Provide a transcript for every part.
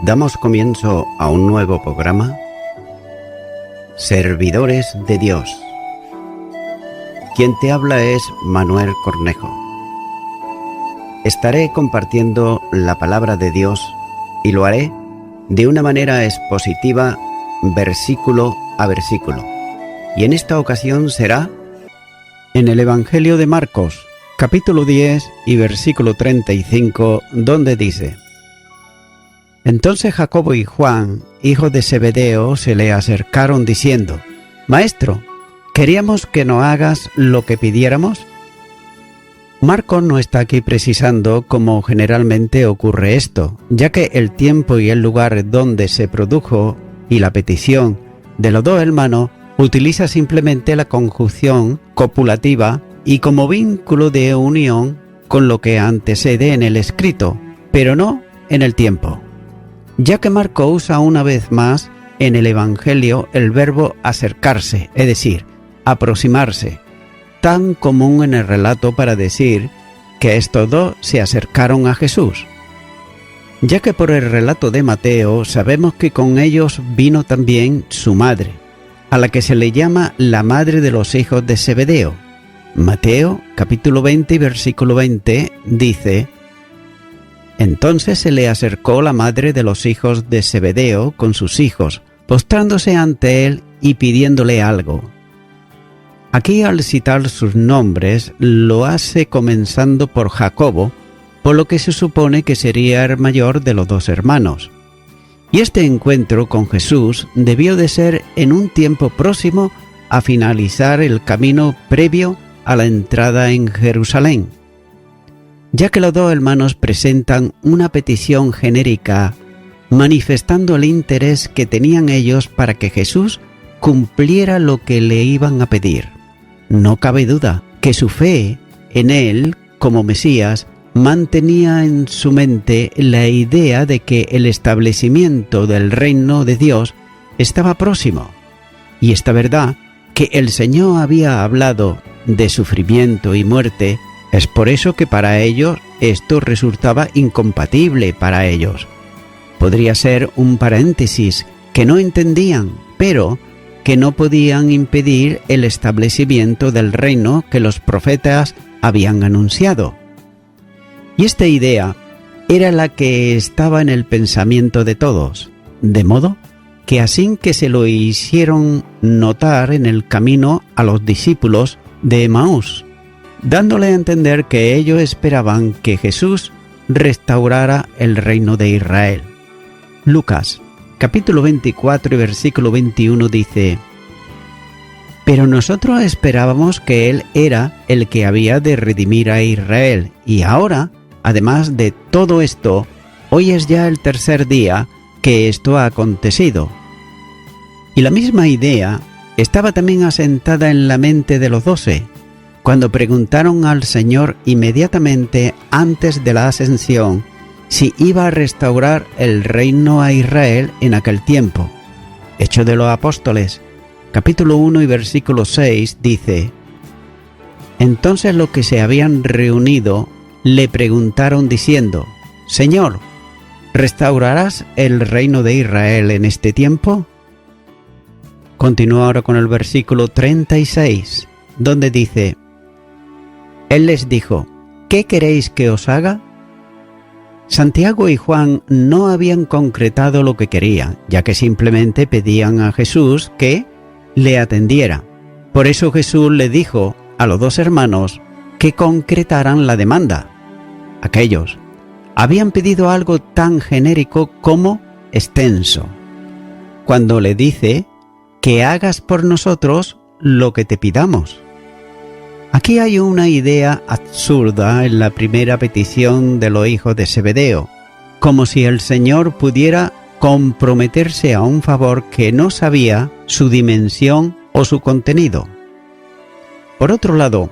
Damos comienzo a un nuevo programa, Servidores de Dios. Quien te habla es Manuel Cornejo. Estaré compartiendo la palabra de Dios y lo haré de una manera expositiva, versículo a versículo. Y en esta ocasión será en el Evangelio de Marcos, capítulo 10 y versículo 35, donde dice: Entonces Jacobo y Juan, hijos de Zebedeo, se le acercaron diciendo: Maestro, ¿queríamos que nos hagas lo que pidiéramos? Marcos no está aquí precisando cómo generalmente ocurre esto, ya que el tiempo y el lugar donde se produjo y la petición de los dos hermanos utiliza simplemente la conjunción copulativa y como vínculo de unión con lo que antecede en el escrito, pero no en el tiempo, ya que Marcos usa una vez más en el Evangelio el verbo acercarse, es decir, aproximarse, tan común en el relato para decir que estos dos se acercaron a Jesús, ya que por el relato de Mateo sabemos que con ellos vino también su madre, a la que se le llama la madre de los hijos de Zebedeo. Mateo capítulo 20 y versículo 20 dice: Entonces se le acercó la madre de los hijos de Zebedeo con sus hijos, postrándose ante él y pidiéndole algo. Aquí, al citar sus nombres, lo hace comenzando por Jacobo, por lo que se supone que sería el mayor de los dos hermanos. Y este encuentro con Jesús debió de ser en un tiempo próximo a finalizar el camino previo a la entrada en Jerusalén, ya que los dos hermanos presentan una petición genérica, manifestando el interés que tenían ellos para que Jesús cumpliera lo que le iban a pedir. No cabe duda que su fe en él como Mesías mantenía en su mente la idea de que el establecimiento del reino de Dios estaba próximo, y esta verdad que el Señor había hablado de sufrimiento y muerte, es por eso que para ellos esto resultaba incompatible para ellos. Podría ser un paréntesis que no entendían, pero que no podían impedir el establecimiento del reino que los profetas habían anunciado. Y esta idea era la que estaba en el pensamiento de todos, de modo que así que se lo hicieron notar en el camino a los discípulos de Emaús, dándole a entender que ellos esperaban que Jesús restaurara el reino de Israel. Lucas, capítulo 24 y versículo 21 dice: Pero nosotros esperábamos que Él era el que había de redimir a Israel, y ahora, además de todo esto, hoy es ya el tercer día que esto ha acontecido. Y la misma idea estaba también asentada en la mente de los 12, cuando preguntaron al Señor inmediatamente antes de la ascensión si iba a restaurar el reino a Israel en aquel tiempo. Hechos de los Apóstoles, capítulo 1 y versículo 6 dice: Entonces los que se habían reunido le preguntaron diciendo: Señor, ¿restaurarás el reino de Israel en este tiempo? Continúa ahora con el versículo 36, donde dice: Él les dijo: ¿Qué queréis que os haga? Santiago y Juan no habían concretado lo que querían, ya que simplemente pedían a Jesús que le atendiera. Por eso Jesús le dijo a los dos hermanos que concretaran la demanda. Aquellos habían pedido algo tan genérico como extenso, cuando le dice que hagas por nosotros lo que te pidamos. Aquí hay una idea absurda en la primera petición de los hijos de Zebedeo, como si el Señor pudiera comprometerse a un favor que no sabía su dimensión o su contenido. Por otro lado,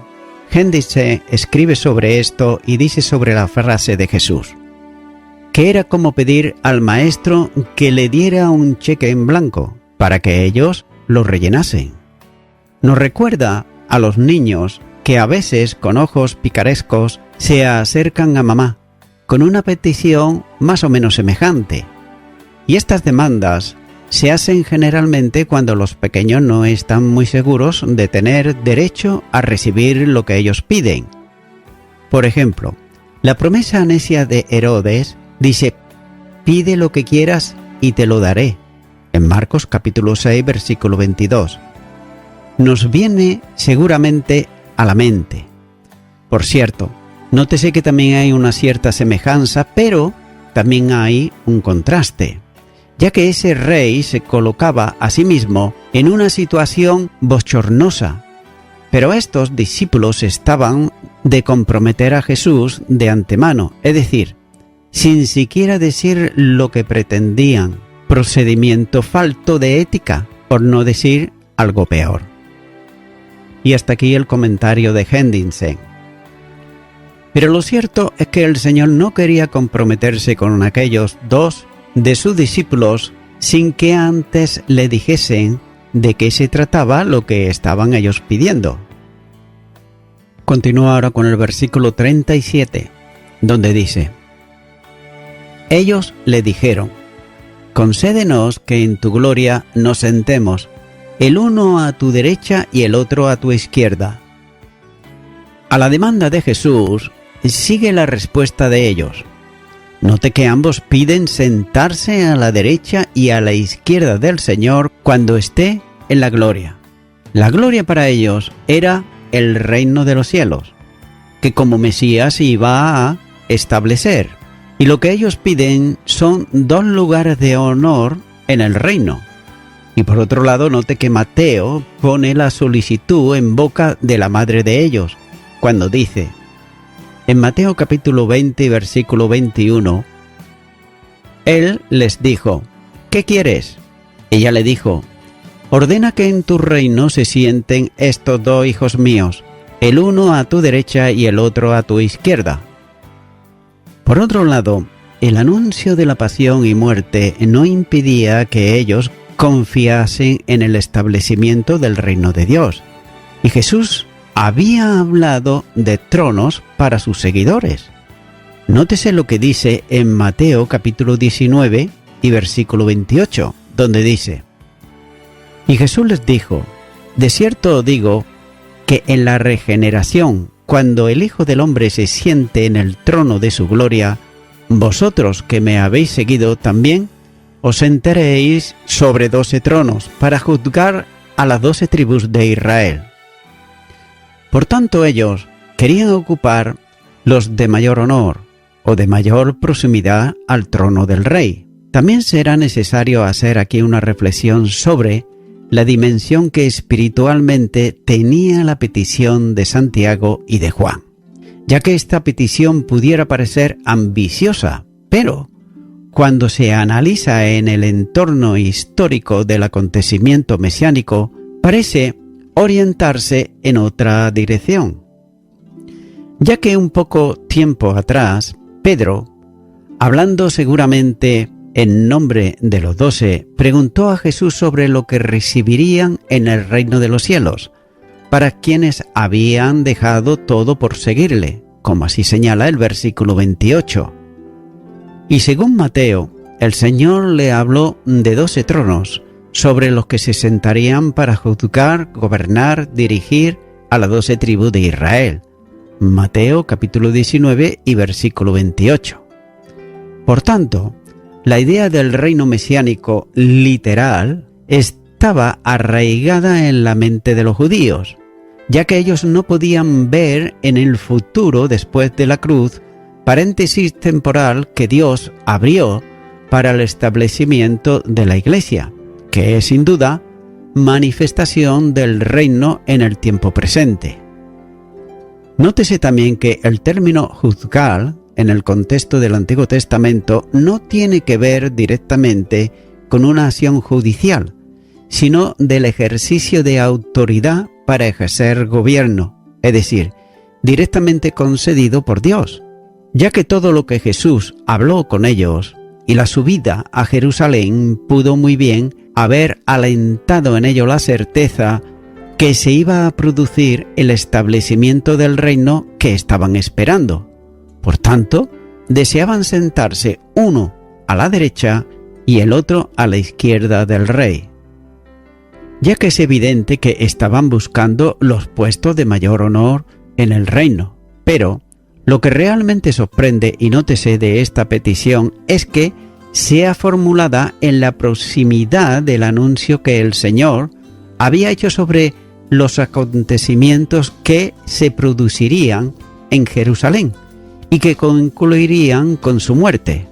Géndise escribe sobre esto y dice sobre la frase de Jesús, que era como pedir al maestro que le diera un cheque en blanco para que ellos lo rellenasen. Nos recuerda a los niños que a veces con ojos picarescos se acercan a mamá con una petición más o menos semejante. Y estas demandas se hacen generalmente cuando los pequeños no están muy seguros de tener derecho a recibir lo que ellos piden. Por ejemplo, la promesa necia de Herodes dice: pide lo que quieras y te lo daré, en Marcos capítulo 6, versículo 22. Nos viene seguramente a la mente. Por cierto, nótese que también hay una cierta semejanza, pero también hay un contraste, ya que ese rey se colocaba a sí mismo en una situación bochornosa. Pero estos discípulos estaban de comprometer a Jesús de antemano, es decir, sin siquiera decir lo que pretendían, procedimiento falto de ética, por no decir algo peor. Y hasta aquí el comentario de Hendinsen. Pero lo cierto es que el Señor no quería comprometerse con aquellos dos de sus discípulos sin que antes le dijesen de qué se trataba lo que estaban ellos pidiendo. Continúa ahora con el versículo 37, donde dice: ellos le dijeron: concédenos que en tu gloria nos sentemos, el uno a tu derecha y el otro a tu izquierda. A la demanda de Jesús sigue la respuesta de ellos. Note que ambos piden sentarse a la derecha y a la izquierda del Señor cuando esté en la gloria. La gloria para ellos era el reino de los cielos, que como Mesías iba a establecer. Y lo que ellos piden son dos lugares de honor en el reino. Y por otro lado, note que Mateo pone la solicitud en boca de la madre de ellos, cuando dice, en Mateo capítulo 20, versículo 21, él les dijo: ¿qué quieres? Ella le dijo: ordena que en tu reino se sienten estos dos hijos míos, el uno a tu derecha y el otro a tu izquierda. Por otro lado, el anuncio de la pasión y muerte no impedía que ellos confiasen en el establecimiento del reino de Dios. Y Jesús había hablado de tronos para sus seguidores. Nótese lo que dice en Mateo capítulo 19 y versículo 28, donde dice: y Jesús les dijo: de cierto os digo que en la regeneración, cuando el Hijo del Hombre se siente en el trono de su gloria, vosotros que me habéis seguido también os sentaréis sobre 12 tronos para juzgar a las 12 tribus de Israel. Por tanto, ellos querían ocupar los de mayor honor o de mayor proximidad al trono del rey. También será necesario hacer aquí una reflexión sobre la dimensión que espiritualmente tenía la petición de Santiago y de Juan, ya que esta petición pudiera parecer ambiciosa, pero cuando se analiza en el entorno histórico del acontecimiento mesiánico, parece orientarse en otra dirección, ya que un poco tiempo atrás, Pedro, hablando seguramente en nombre de los 12, preguntó a Jesús sobre lo que recibirían en el reino de los cielos, para quienes habían dejado todo por seguirle, como así señala el versículo 28. Y según Mateo, el Señor le habló de 12 tronos, sobre los que se sentarían para juzgar, gobernar, dirigir a las 12 tribus de Israel. Mateo capítulo 19 y versículo 28. Por tanto, la idea del reino mesiánico literal estaba arraigada en la mente de los judíos, ya que ellos no podían ver en el futuro después de la cruz, paréntesis temporal que Dios abrió para el establecimiento de la Iglesia, que es sin duda manifestación del reino en el tiempo presente. Nótese también que el término juzgar en el contexto del Antiguo Testamento no tiene que ver directamente con una acción judicial, sino del ejercicio de autoridad para ejercer gobierno, es decir, directamente concedido por Dios, ya que todo lo que Jesús habló con ellos y la subida a Jerusalén pudo muy bien haber alentado en ellos la certeza que se iba a producir el establecimiento del reino que estaban esperando. Por tanto, deseaban sentarse uno a la derecha y el otro a la izquierda del rey, ya que es evidente que estaban buscando los puestos de mayor honor en el reino. Pero lo que realmente sorprende y nótese de esta petición es que sea formulada en la proximidad del anuncio que el Señor había hecho sobre los acontecimientos que se producirían en Jerusalén y que concluirían con su muerte.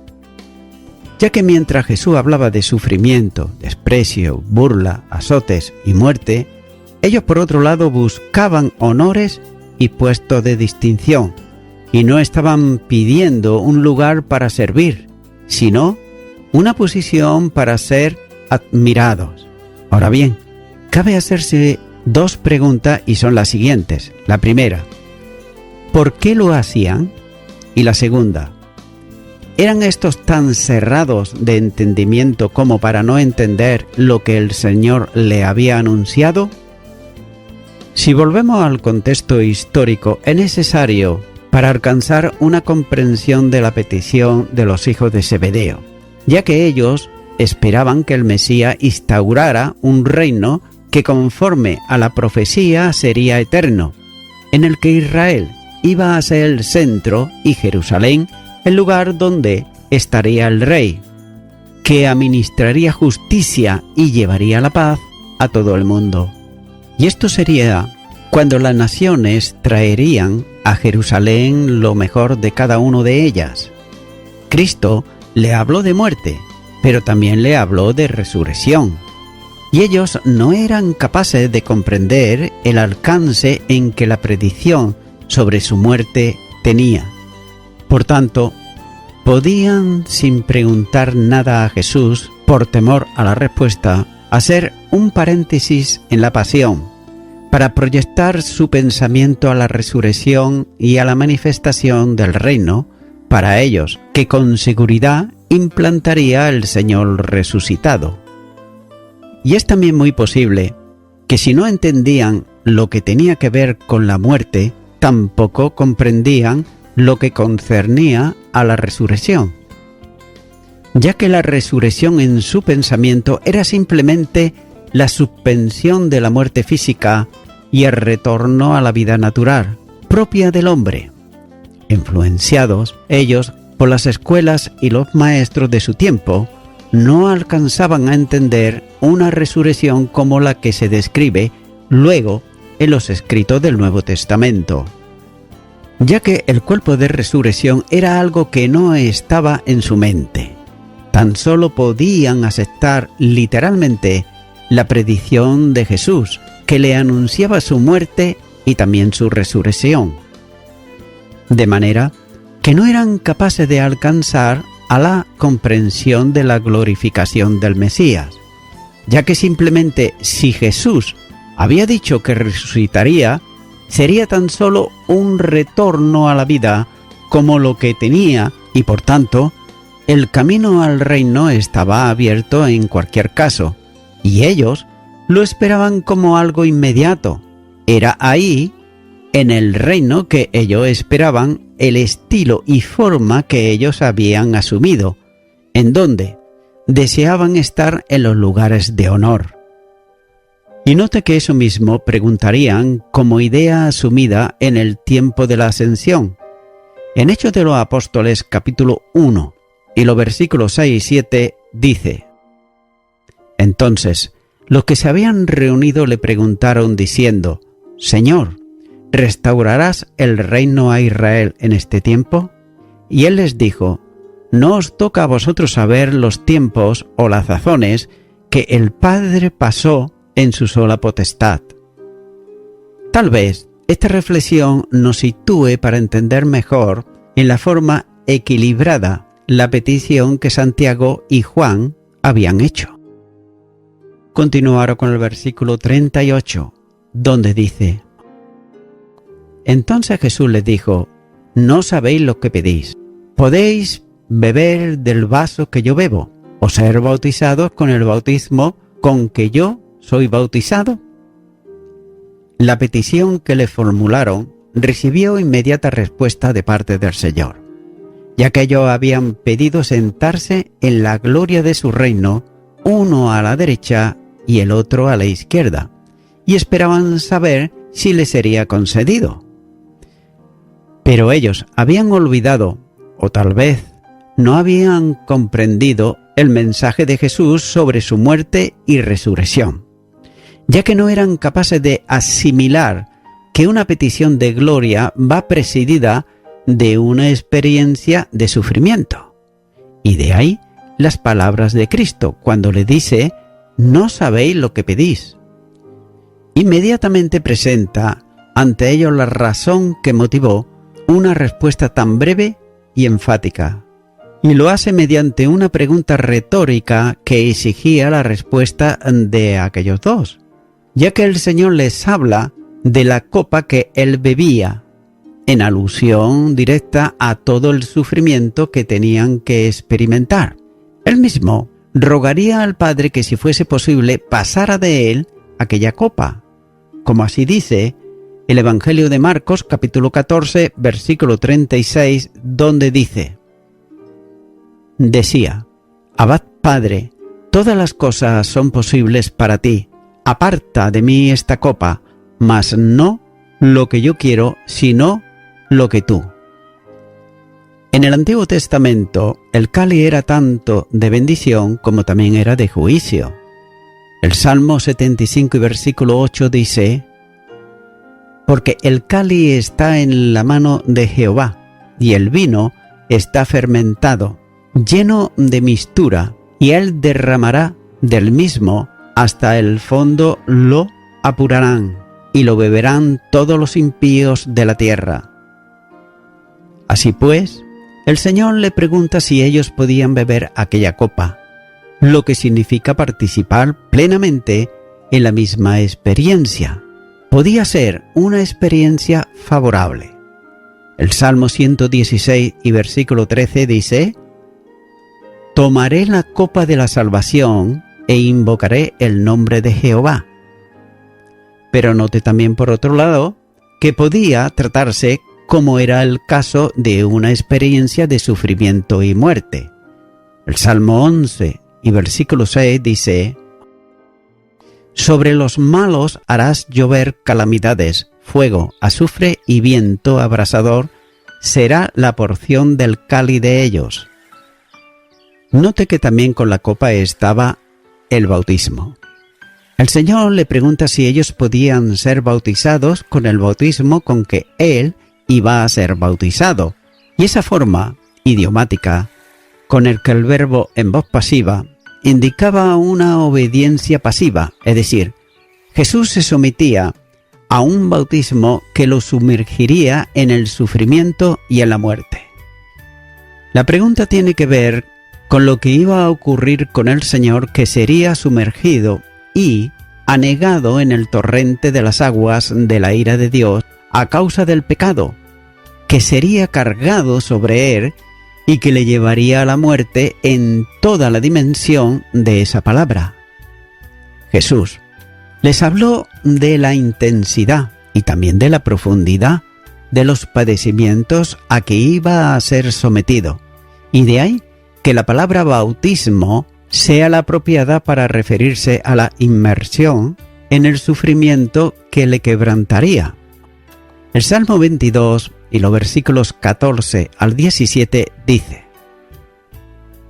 Ya que mientras Jesús hablaba de sufrimiento, desprecio, burla, azotes y muerte, ellos por otro lado buscaban honores y puestos de distinción, y no estaban pidiendo un lugar para servir, sino una posición para ser admirados. Ahora bien, cabe hacerse dos preguntas y son las siguientes. La primera, ¿por qué lo hacían? Y la segunda, ¿eran estos tan cerrados de entendimiento como para no entender lo que el Señor le había anunciado? Si volvemos al contexto histórico, es necesario para alcanzar una comprensión de la petición de los hijos de Zebedeo, ya que ellos esperaban que el Mesías instaurara un reino que conforme a la profecía sería eterno, en el que Israel iba a ser el centro y Jerusalén el lugar donde estaría el rey, que administraría justicia y llevaría la paz a todo el mundo. Y esto sería cuando las naciones traerían a Jerusalén lo mejor de cada uno de ellas. Cristo le habló de muerte, pero también le habló de resurrección. Y ellos no eran capaces de comprender el alcance en que la predicción sobre su muerte tenía. Por tanto, podían, sin preguntar nada a Jesús, por temor a la respuesta, hacer un paréntesis en la pasión, para proyectar su pensamiento a la resurrección y a la manifestación del reino, para ellos, que con seguridad implantaría el Señor resucitado. Y es también muy posible que si no entendían lo que tenía que ver con la muerte, tampoco comprendían lo que concernía a la resurrección, ya que la resurrección en su pensamiento era simplemente la suspensión de la muerte física y el retorno a la vida natural, propia del hombre. Influenciados ellos por las escuelas y los maestros de su tiempo, no alcanzaban a entender una resurrección como la que se describe luego en los escritos del Nuevo Testamento, ya que el cuerpo de resurrección era algo que no estaba en su mente. Tan solo podían aceptar literalmente la predicción de Jesús, que le anunciaba su muerte y también su resurrección, de manera que no eran capaces de alcanzar a la comprensión de la glorificación del Mesías, ya que simplemente si Jesús había dicho que resucitaría, sería tan solo un retorno a la vida como lo que tenía y por tanto el camino al reino estaba abierto en cualquier caso, y ellos lo esperaban como algo inmediato. Era ahí, en el reino que ellos esperaban, el estilo y forma que ellos habían asumido, en donde deseaban estar en los lugares de honor. Y note que eso mismo preguntarían como idea asumida en el tiempo de la ascensión. En Hechos de los Apóstoles capítulo 1 y los versículos 6 y 7 dice: Entonces los que se habían reunido le preguntaron diciendo: Señor, ¿restaurarás el reino a Israel en este tiempo? Y él les dijo: No os toca a vosotros saber los tiempos o las sazones que el Padre pasó en su sola potestad. Tal vez esta reflexión nos sitúe para entender mejor en la forma equilibrada la petición que Santiago y Juan habían hecho. Continuaron con el versículo 38, donde dice: Entonces Jesús les dijo: No sabéis lo que pedís. ¿Podéis beber del vaso que yo bebo, o ser bautizados con el bautismo con que yo soy bautizado? La petición que le formularon recibió inmediata respuesta de parte del Señor. ya que ellos habían pedido sentarse en la gloria de su reino, uno a la derecha y el otro a la izquierda, y esperaban saber si les sería concedido. Pero ellos habían olvidado, o tal vez no habían comprendido el mensaje de Jesús sobre su muerte y resurrección, ya que no eran capaces de asimilar que una petición de gloria va precedida de una experiencia de sufrimiento. Y de ahí las palabras de Cristo cuando le dice: no sabéis lo que pedís. Inmediatamente presenta ante ellos la razón que motivó una respuesta tan breve y enfática, y lo hace mediante una pregunta retórica que exigía la respuesta de aquellos dos, ya que el Señor les habla de la copa que él bebía, en alusión directa a todo el sufrimiento que tenían que experimentar. Él mismo rogaría al Padre que, si fuese posible, pasara de él aquella copa, como así dice el Evangelio de Marcos, capítulo 14, versículo 36, donde dice: decía: Abad, Padre, todas las cosas son posibles para ti, aparta de mí esta copa, mas no lo que yo quiero, sino lo que tú. En el Antiguo Testamento, el cáliz era tanto de bendición como también era de juicio. El Salmo 75 y versículo 8 dice: porque el cáliz está en la mano de Jehová, y el vino está fermentado, lleno de mistura, y él derramará del mismo, hasta el fondo lo apurarán, y lo beberán todos los impíos de la tierra. Así pues, el Señor le pregunta si ellos podían beber aquella copa, lo que significa participar plenamente en la misma experiencia. Podía ser una experiencia favorable. El Salmo 116 y versículo 13 dice: tomaré la copa de la salvación e invocaré el nombre de Jehová. Pero note también, por otro lado, que podía tratarse como era el caso de una experiencia de sufrimiento y muerte. El Salmo 11 y versículo 6 dice: sobre los malos harás llover calamidades, fuego, azufre y viento abrasador será la porción del cáliz de ellos. Note que también con la copa estaba el bautismo. El Señor le pregunta si ellos podían ser bautizados con el bautismo con que Él iba a ser bautizado. Y esa forma idiomática, con el que el verbo en voz pasiva indicaba una obediencia pasiva, es decir, Jesús se sometía a un bautismo que lo sumergiría en el sufrimiento y en la muerte. La pregunta tiene que ver con lo que iba a ocurrir con el Señor, que sería sumergido y anegado en el torrente de las aguas de la ira de Dios a causa del pecado, que sería cargado sobre él y que le llevaría a la muerte en toda la dimensión de esa palabra. Jesús les habló de la intensidad y también de la profundidad de los padecimientos a que iba a ser sometido, y de ahí que la palabra bautismo sea la apropiada para referirse a la inmersión en el sufrimiento que le quebrantaría. El Salmo 22 y los versículos 14 al 17 dice: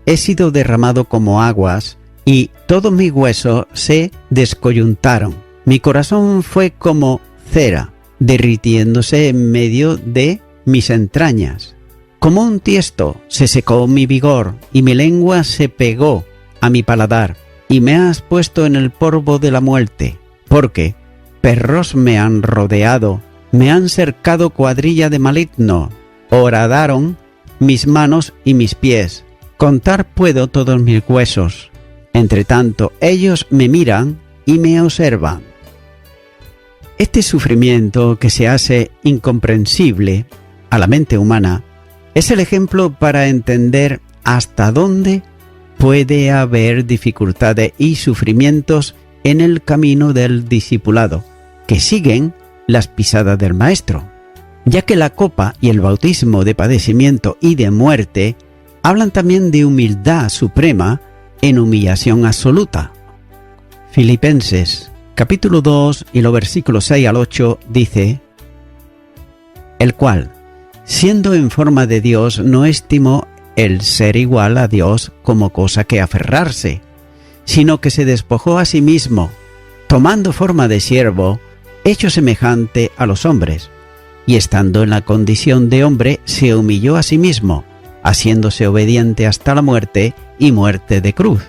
he sido derramado como aguas, y todos mis huesos se descoyuntaron. Mi corazón fue como cera, derritiéndose en medio de mis entrañas. Como un tiesto se secó mi vigor, y mi lengua se pegó a mi paladar, y me has puesto en el polvo de la muerte, porque perros me han rodeado, me han cercado cuadrilla de maligno, horadaron mis manos y mis pies. Contar puedo todos mis huesos. Entre tanto, ellos me miran y me observan. Este sufrimiento, que se hace incomprensible a la mente humana, es el ejemplo para entender hasta dónde puede haber dificultades y sufrimientos en el camino del discipulado, que siguen las pisadas del Maestro. ya que la copa y el bautismo de padecimiento y de muerte hablan también de humildad suprema en humillación absoluta. Filipenses capítulo 2 y los versículos 6 al 8 dice: el cual, siendo en forma de Dios, no estimó el ser igual a Dios como cosa que aferrarse, sino que se despojó a sí mismo, tomando forma de siervo, hecho semejante a los hombres, y estando en la condición de hombre, se humilló a sí mismo, haciéndose obediente hasta la muerte y muerte de cruz.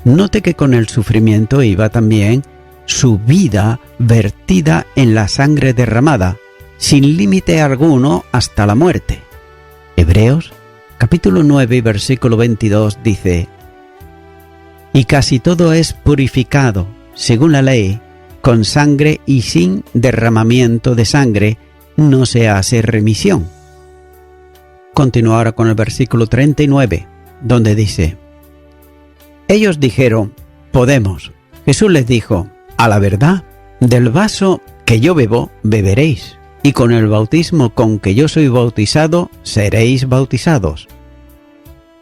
Note que con el sufrimiento iba también su vida vertida en la sangre derramada, sin límite alguno hasta la muerte. Hebreos capítulo 9 y versículo 22 dice: y casi todo es purificado, según la ley, con sangre, y sin derramamiento de sangre no se hace remisión. Continúa ahora con el versículo 39, donde dice: ellos dijeron: podemos. Jesús les dijo: a la verdad, del vaso que yo bebo, beberéis, y con el bautismo con que yo soy bautizado, seréis bautizados.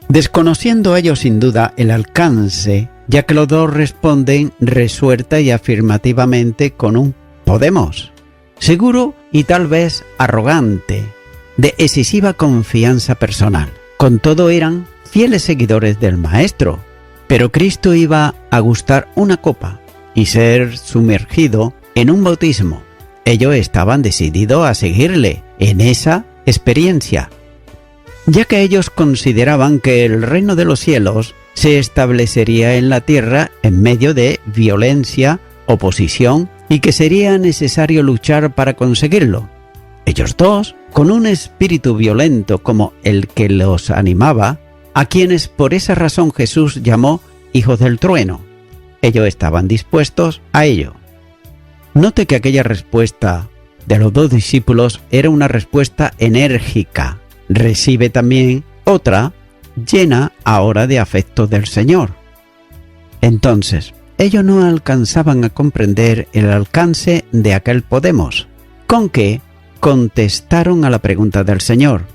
Desconociendo ellos sin duda el alcance, ya que los dos responden resuelta y afirmativamente con un podemos, seguro y tal vez arrogante, de excesiva confianza personal. Con todo eran fieles seguidores del Maestro, pero Cristo iba a gustar una copa y ser sumergido en un bautismo. Ellos estaban decididos a seguirle en esa experiencia, ya que ellos consideraban que el reino de los cielos se establecería en la tierra en medio de violencia, oposición, y que sería necesario luchar para conseguirlo. Ellos dos, con un espíritu violento como el que los animaba, a quienes por esa razón Jesús llamó hijos del trueno, ellos estaban dispuestos a ello. Note que aquella respuesta de los dos discípulos era una respuesta enérgica. Recibe también otra llena ahora de afecto del Señor. Entonces, ellos no alcanzaban a comprender el alcance de aquel podemos, con que contestaron a la pregunta del Señor,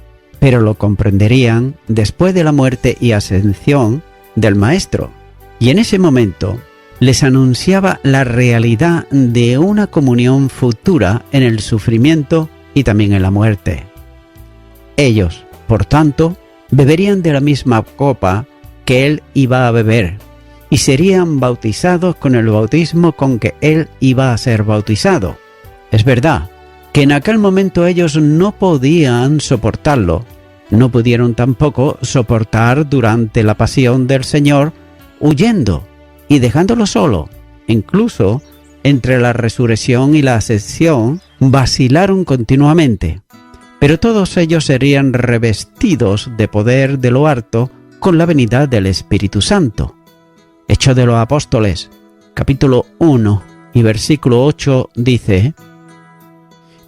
pero lo comprenderían después de la muerte y ascensión del Maestro. Y en ese momento les anunciaba la realidad de una comunión futura en el sufrimiento y también en la muerte. Ellos, por tanto, beberían de la misma copa que Él iba a beber, y serían bautizados con el bautismo con que Él iba a ser bautizado. Es verdad que en aquel momento ellos no podían soportarlo, no pudieron tampoco soportar durante la pasión del Señor, huyendo y dejándolo solo. Incluso entre la resurrección y la ascensión vacilaron continuamente. Pero todos ellos serían revestidos de poder de lo alto con la venida del Espíritu Santo. Hechos de los Apóstoles, capítulo 1 y versículo 8 dice: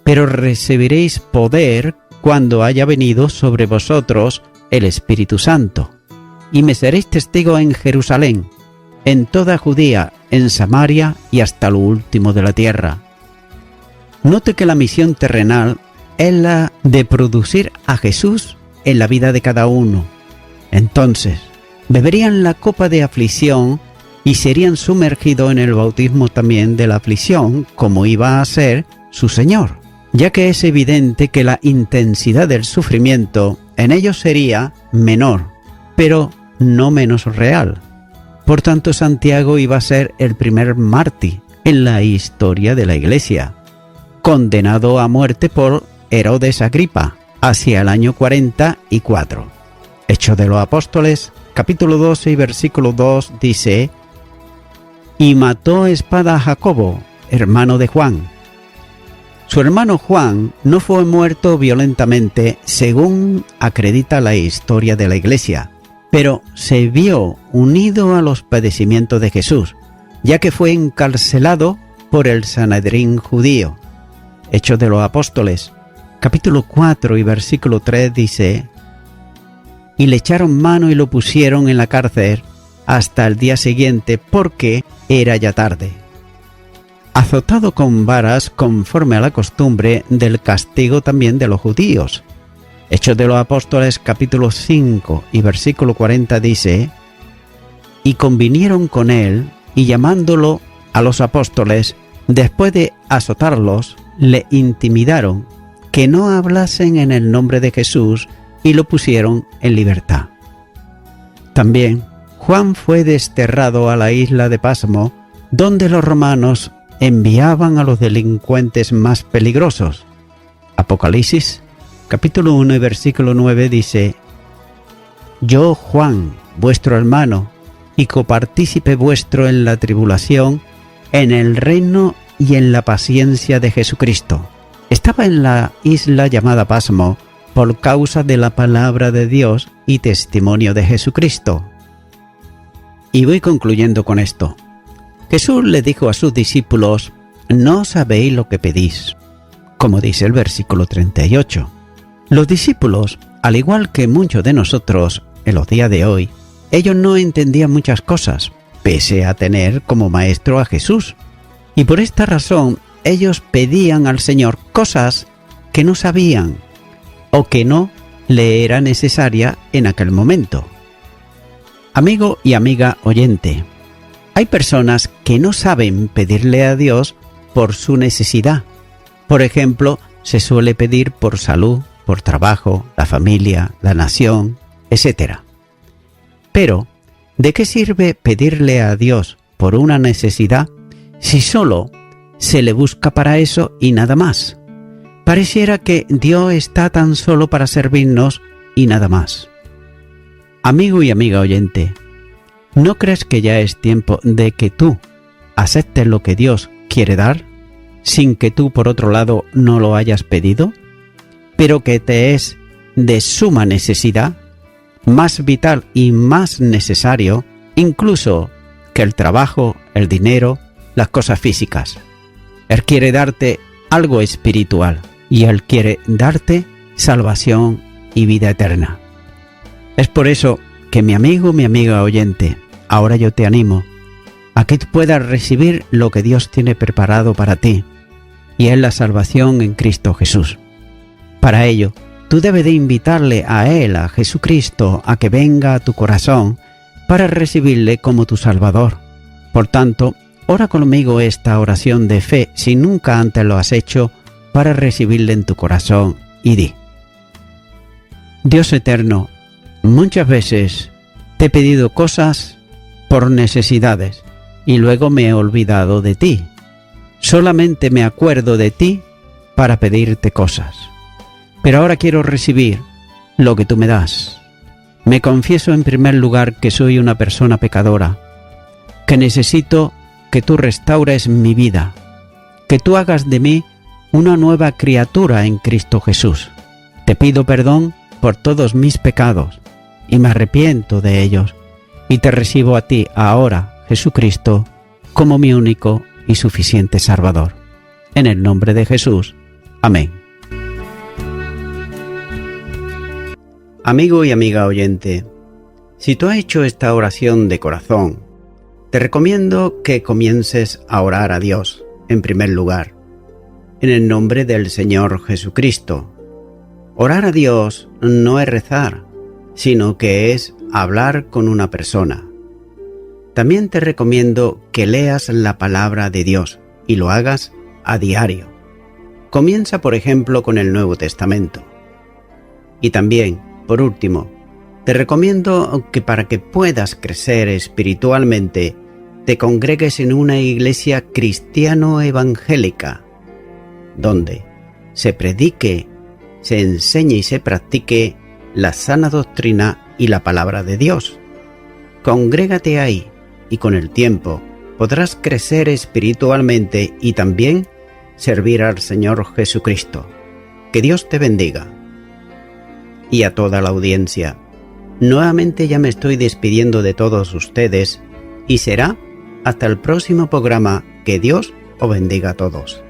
pero recibiréis poder cuando haya venido sobre vosotros el Espíritu Santo, y me seréis testigos en Jerusalén, en toda Judea, en Samaria y hasta lo último de la tierra. Note que la misión terrenal es la de producir a Jesús en la vida de cada uno. Entonces, beberían la copa de aflicción y serían sumergidos en el bautismo también de la aflicción, como iba a ser su Señor, ya que es evidente que la intensidad del sufrimiento en ellos sería menor, pero no menos real. Por tanto, Santiago iba a ser el primer mártir en la historia de la Iglesia, condenado a muerte por Herodes Agripa hacia el año 44. Hechos de los Apóstoles, capítulo 12 y versículo 2 dice: y mató a espada a Jacobo, hermano de Juan. Su hermano Juan no fue muerto violentamente, según acredita la historia de la Iglesia, pero se vio unido a los padecimientos de Jesús, ya que fue encarcelado por el Sanedrín judío. Hechos de los Apóstoles, capítulo 4 y versículo 3 dice: y le echaron mano y lo pusieron en la cárcel hasta el día siguiente, porque era ya tarde. azotado con varas conforme a la costumbre del castigo también de los judíos. Hechos de los Apóstoles capítulo 5 y versículo 40 dice: y convinieron con él, y llamándolo a los apóstoles, después de azotarlos, le intimidaron que no hablasen en el nombre de Jesús, y lo pusieron en libertad. También Juan fue desterrado a la isla de Pasmo, donde los romanos enviaban a los delincuentes más peligrosos. Apocalipsis capítulo 1 y versículo 9 dice: yo, Juan, vuestro hermano, y copartícipe vuestro en la tribulación, en el reino y en la paciencia de Jesucristo. Estaba en la isla llamada Pasmo por causa de la palabra de Dios y testimonio de Jesucristo. Y voy concluyendo con esto. Jesús le dijo a sus discípulos: no sabéis lo que pedís, como dice el versículo 38. Los discípulos, al igual que muchos de nosotros en los días de hoy, ellos no entendían muchas cosas, pese a tener como maestro a Jesús. Y por esta razón, ellos pedían al Señor cosas que no sabían o que no le era necesaria en aquel momento. Amigo y amiga oyente, hay personas que no saben pedirle a Dios por su necesidad. Por ejemplo, se suele pedir por salud, por trabajo, la familia, la nación, etc. Pero, ¿de qué sirve pedirle a Dios por una necesidad si solo se le busca para eso y nada más? Pareciera que Dios está tan solo para servirnos y nada más. Amigo y amiga oyente, ¿no crees que ya es tiempo de que tú aceptes lo que Dios quiere dar, sin que tú por otro lado no lo hayas pedido, pero que te es de suma necesidad, más vital y más necesario, incluso que el trabajo, el dinero, las cosas físicas? Él quiere darte algo espiritual y Él quiere darte salvación y vida eterna. Es por eso que mi amigo, mi amiga oyente, ahora yo te animo a que puedas recibir lo que Dios tiene preparado para ti, y es la salvación en Cristo Jesús. Para ello, tú debes de invitarle a Él, a Jesucristo, a que venga a tu corazón para recibirle como tu Salvador. Por tanto, ora conmigo esta oración de fe, si nunca antes lo has hecho, para recibirle en tu corazón, y di: Dios eterno, muchas veces te he pedido cosas por necesidades y luego me he olvidado de ti. Solamente me acuerdo de ti para pedirte cosas. Pero ahora quiero recibir lo que tú me das. Me confieso en primer lugar que soy una persona pecadora, que necesito que tú restaures mi vida, que tú hagas de mí una nueva criatura en Cristo Jesús. Te pido perdón por todos mis pecados y me arrepiento de ellos, y te recibo a ti ahora, Jesucristo, como mi único y suficiente Salvador. En el nombre de Jesús. Amén. Amigo y amiga oyente, si tú has hecho esta oración de corazón, te recomiendo que comiences a orar a Dios, en primer lugar, en el nombre del Señor Jesucristo. Orar a Dios no es rezar, sino que es hablar con una persona. También te recomiendo que leas la palabra de Dios y lo hagas a diario. Comienza, por ejemplo, con el Nuevo Testamento. Y también, por último, te recomiendo que para que puedas crecer espiritualmente, te congregues en una iglesia cristiano-evangélica, donde se predique, se enseñe y se practique la sana doctrina y la palabra de Dios. Congrégate ahí y con el tiempo podrás crecer espiritualmente y también servir al Señor Jesucristo. Que Dios te bendiga. Y a toda la audiencia, nuevamente ya me estoy despidiendo de todos ustedes y será hasta el próximo programa. Que Dios os bendiga a todos.